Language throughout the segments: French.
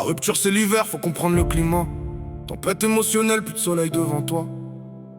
rupture c'est l'hiver, faut comprendre le climat. Tempête émotionnelle, plus de soleil devant toi.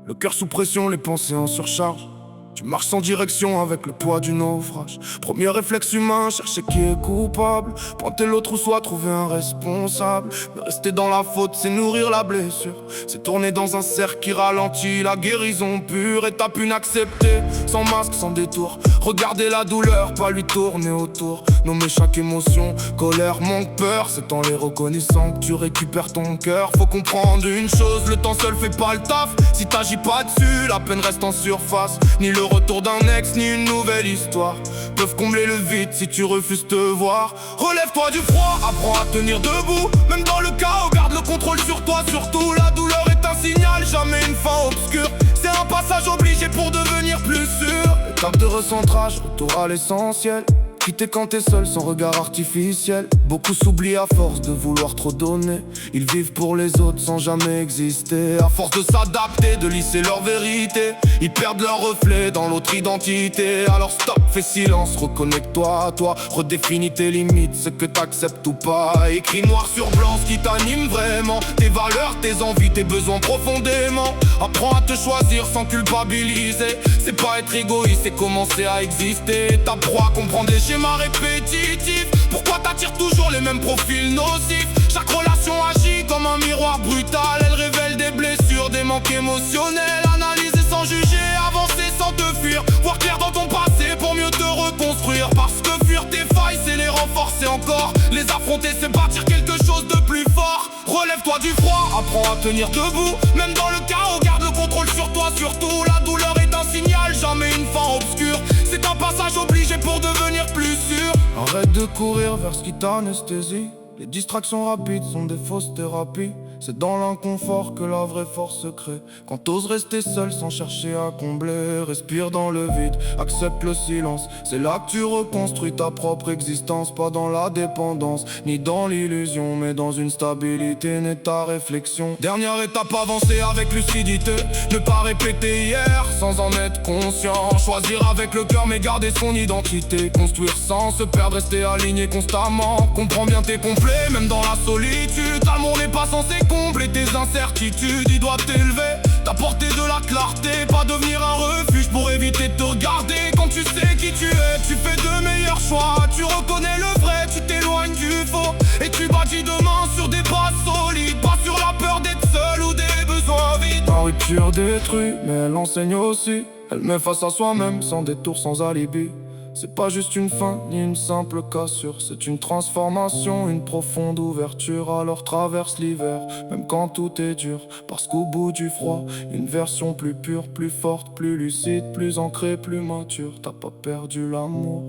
Le cœur sous pression, les pensées en surcharge. Tu marches sans direction avec le poids du naufrage. Premier réflexe humain, chercher qui est coupable. Pointer l'autre ou soit trouver un responsable. Mais rester dans la faute, c'est nourrir la blessure. C'est tourner dans un cercle qui ralentit la guérison pure. Étape inacceptée, sans masque, sans détour. Regarder la douleur, pas lui tourner autour. Nommer chaque émotion, colère, manque, peur. C'est en les reconnaissant que tu récupères ton cœur. Faut comprendre une chose, le temps seul fait pas le taf. Si t'agis pas dessus, la peine reste en surface. Ni le retour d'un ex, ni une nouvelle histoire peuvent combler le vide si tu refuses de voir. Relève-toi du froid, apprends à tenir debout. Même dans le chaos, garde le contrôle sur toi. Surtout la douleur est un signal, jamais une fin obscure. C'est un passage obligé pour devenir plus sûr. Étape de recentrage, retour à l'essentiel. Quitter quand t'es seul sans regard artificiel. Beaucoup s'oublient à force de vouloir trop donner. Ils vivent pour les autres sans jamais exister. À force de s'adapter, de lisser leur vérité, ils perdent leur reflet dans l'autre identité. Alors stop, fais silence, reconnecte-toi à toi. Redéfinis tes limites, ce que t'acceptes ou pas. Écris noir sur blanc ce qui t'anime vraiment. Tes valeurs, tes envies, tes besoins profondément. Apprends à te choisir sans culpabiliser. C'est pas être égoïste, c'est commencer à exister. T'apprends à comprendre les schémas répétitifs. Pourquoi t'attires toujours les mêmes profils nocifs? Chaque relation agit comme un miroir brutal. Elle révèle des blessures, des manques émotionnels. Analyser sans juger, avancer sans te fuir. Voir clair dans ton passé pour mieux te reconstruire. Parce que fuir tes failles, c'est les renforcer encore. Les affronter, c'est bâtir quelque chose de plus fort. Relève-toi du froid, apprends à tenir debout. Même dans le chaos, garde le contrôle sur toi. Surtout, la douleur est un signal, jamais une fin obscure. C'est un passage obligé pour devenir plus sûr. Arrête de courir vers ce qui t'anesthésie. Les distractions rapides sont des fausses thérapies. C'est dans l'inconfort que la vraie force se crée. Quand t'oses rester seul sans chercher à combler. Respire dans le vide, accepte le silence. C'est là que tu reconstruis ta propre existence. Pas dans la dépendance, ni dans l'illusion, mais dans une stabilité née de ta réflexion. Dernière étape, avancer avec lucidité. Ne pas répéter hier sans en être conscient. Choisir avec le cœur mais garder son identité. Construire sans se perdre, rester aligné constamment. Comprends bien tes complets, même dans la solitude. L'amour n'est pas censé combler tes incertitudes, il doit t'élever, t'apporter de la clarté, pas devenir un refuge pour éviter de te regarder. Quand tu sais qui tu es, tu fais de meilleurs choix. Tu reconnais le vrai, tu t'éloignes du faux. Et tu bâtis demain sur des bases solides. Pas sur la peur d'être seul ou des besoins vides. La rupture détruit, mais elle enseigne aussi. Elle met face à soi-même, sans détour, sans alibi. C'est pas juste une fin, ni une simple cassure. C'est une transformation, une profonde ouverture. Alors traverse l'hiver, même quand tout est dur. Parce qu'au bout du froid, une version plus pure, plus forte, plus lucide, plus ancrée, plus mature. T'as pas perdu l'amour,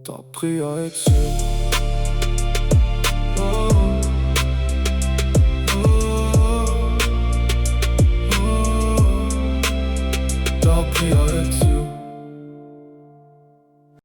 t'as appris à être sûr. Oh.